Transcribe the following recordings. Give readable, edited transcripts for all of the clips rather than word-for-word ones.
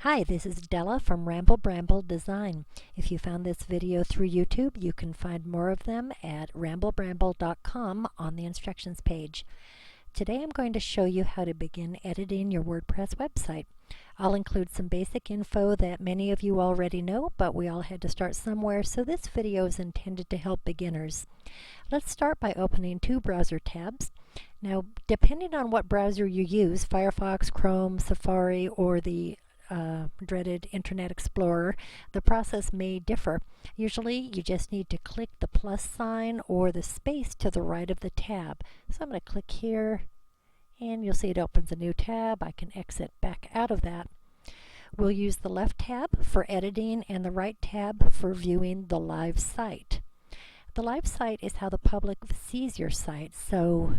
Hi, this is Della from Ramble Bramble Design. If you found this video through YouTube, you can find more of them at ramblebramble.com on the instructions page. Today I'm going to show you how to begin editing your WordPress website. I'll include some basic info that many of you already know, but we all had to start somewhere, so this video is intended to help beginners. Let's start by opening two browser tabs. Now, depending on what browser you use, Firefox, Chrome, Safari, or the dreaded Internet Explorer, the process may differ. Usually you just need to click the plus sign or the space to the right of the tab. So I'm going to click here and you'll see it opens a new tab. I can exit back out of that. We'll use the left tab for editing and the right tab for viewing the live site. The live site is how the public sees your site. So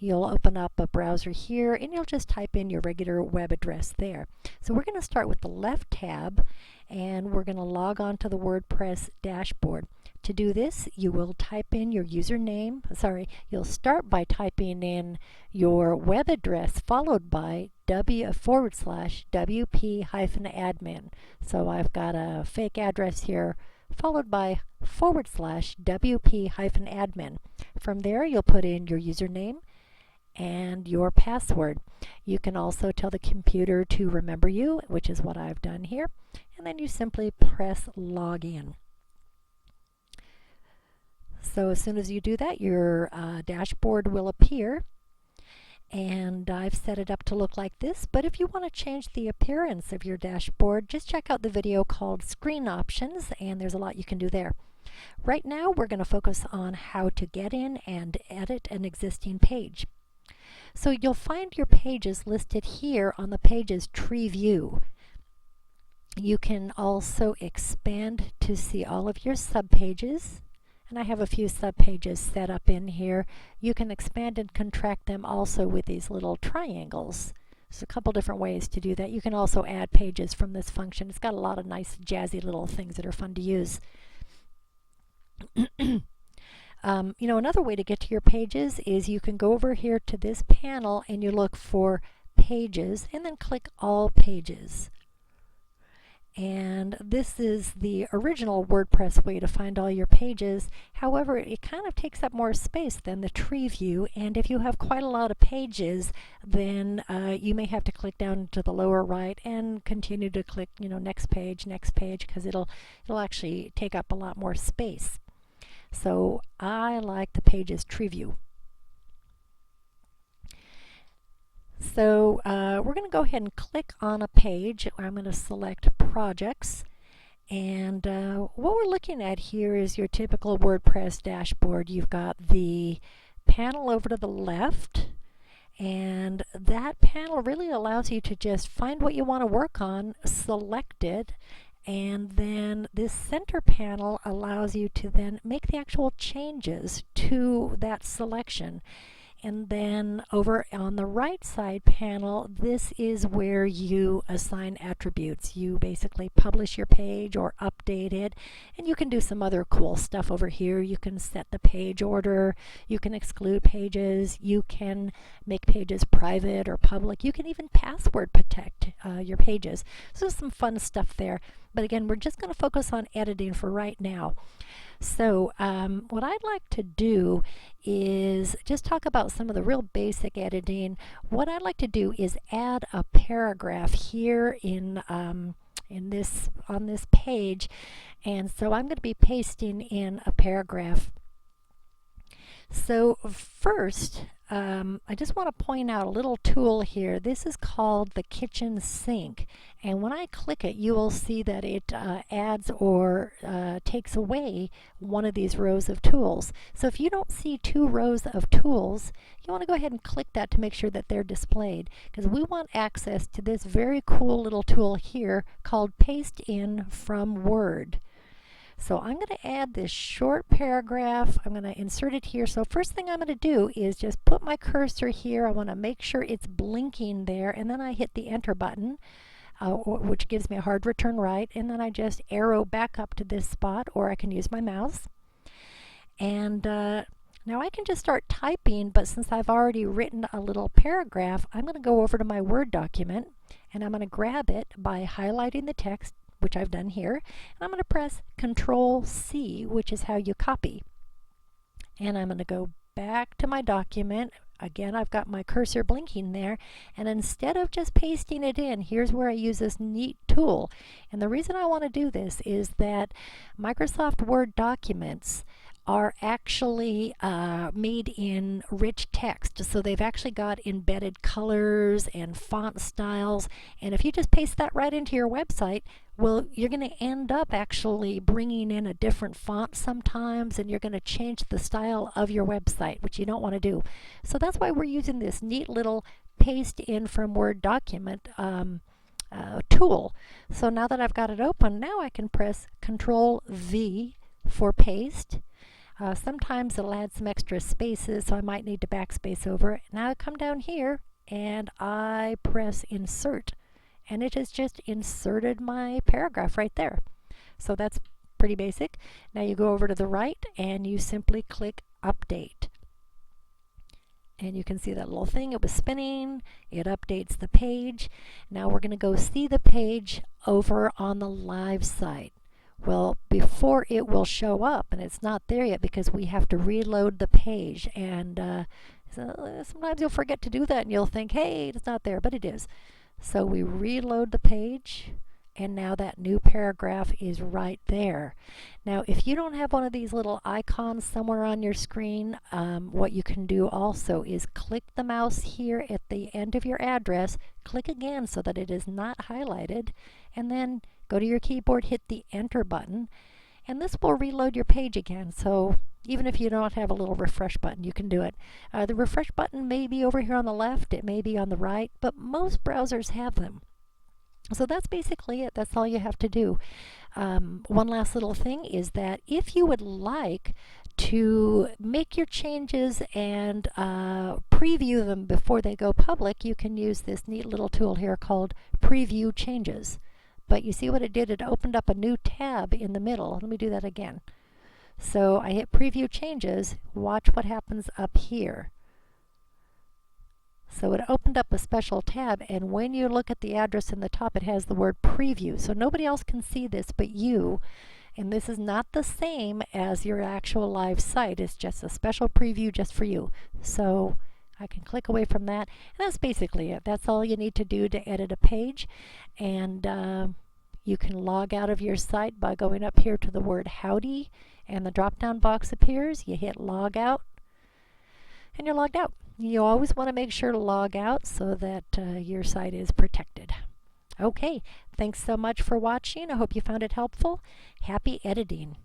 you'll open up a browser here and you'll just type in your regular web address there. So we're going to start with the left tab and we're going to log on to the WordPress dashboard. To do this, you will type in your username. You'll start by typing in your web address followed by /wp-admin. So I've got a fake address here followed by /wp-admin. From there, you'll put in your username and your password. You can also tell the computer to remember you, which is what I've done here, and then you simply press login. So as soon as you do that, your dashboard will appear, and I've set it up to look like this, but if you want to change the appearance of your dashboard, just check out the video called Screen Options, and there's a lot you can do there. Right now we're going to focus on how to get in and edit an existing page. So you'll find your pages listed here on the pages tree view. You can also expand to see all of your subpages, and I have a few subpages set up in here. You can expand and contract them also with these little triangles. There's a couple different ways to do that. You can also add pages from this function. It's got a lot of nice jazzy little things that are fun to use. Another way to get to your pages is you can go over here to this panel and you look for pages and then click all pages. And this is the original WordPress way to find all your pages. However, it kind of takes up more space than the tree view, and if you have quite a lot of pages, then you may have to click down to the lower right and continue to click, next page, because it'll actually take up a lot more space. So I like the pages tree view. So we're going to go ahead and click on a page. I'm going to select projects, and what we're looking at here is your typical WordPress dashboard. You've got the panel over to the left, and that panel really allows you to just find what you want to work on, select it, and then this center panel allows you to then make the actual changes to that selection. And then over on the right side panel, this is where you assign attributes. You basically publish your page or update it, and you can do some other cool stuff over here. You can set the page order, you can exclude pages, you can make pages private or public, you can even password protect your pages. So some fun stuff there. But again, we're just going to focus on editing for right now. So what I'd like to do is just talk about some of the real basic editing. What I'd like to do is add a paragraph here on this page, and so I'm going to be pasting in a paragraph. So first, I just want to point out a little tool here. This is called the kitchen sink, and when I click it, you will see that it adds or takes away one of these rows of tools. So if you don't see two rows of tools, you want to go ahead and click that to make sure that they're displayed, because we want access to this very cool little tool here called Paste In from Word. So I'm going to add this short paragraph. I'm going to insert it here. So first thing I'm going to do is just put my cursor here. I want to make sure it's blinking there, and then I hit the enter button, which gives me a hard return right, and then I just arrow back up to this spot, or I can use my mouse. And now Now I can just start typing, but since I've already written a little paragraph, I'm going to go over to my Word document and I'm going to grab it by highlighting the text, which I've done here, and I'm going to press Control C, which is how you copy. And I'm going to go back to my document. Again, I've got my cursor blinking there, and instead of just pasting it in, here's where I use this neat tool. And the reason I want to do this is that Microsoft Word documents are actually made in rich text. So they've actually got embedded colors and font styles. And if you just paste that right into your website, well, you're going to end up actually bringing in a different font sometimes, and you're going to change the style of your website, which you don't want to do. So that's why we're using this neat little paste in from Word document tool. So now that I've got it open, now I can press Control V for paste. Sometimes it'll add some extra spaces, so I might need to backspace over it. Now I come down here and I press Insert, and it has just inserted my paragraph right there. So that's pretty basic. Now you go over to the right and you simply click Update. And you can see that little thing, it was spinning, it updates the page. Now we're going to go see the page over on the live site. Well, before it will show up, and it's not there yet because we have to reload the page, and so sometimes you'll forget to do that and you'll think, hey, it's not there, but it is. So we reload the page, and now that new paragraph is right there. Now if you don't have one of these little icons somewhere on your screen, what you can do also is click the mouse here at the end of your address, click again so that it is not highlighted, and then go to your keyboard, hit the Enter button, and this will reload your page again. So even if you don't have a little refresh button, you can do it. The refresh button may be over here on the left, it may be on the right, but most browsers have them. So that's basically it. That's all you have to do. One last little thing is that if you would like to make your changes and preview them before they go public, you can use this neat little tool here called Preview Changes. But you see what it did? It opened up a new tab in the middle. Let me do that again. So I hit Preview Changes. Watch what happens up here. So it opened up a special tab, and when you look at the address in the top, it has the word Preview. So nobody else can see this but you. And this is not the same as your actual live site. It's just a special preview just for you. So I can click away from that, and that's basically it. That's all you need to do to edit a page, and you can log out of your site by going up here to the word Howdy, and the drop-down box appears. You hit Log Out, and you're logged out. You always want to make sure to log out so that your site is protected. Okay, thanks so much for watching. I hope you found it helpful. Happy editing.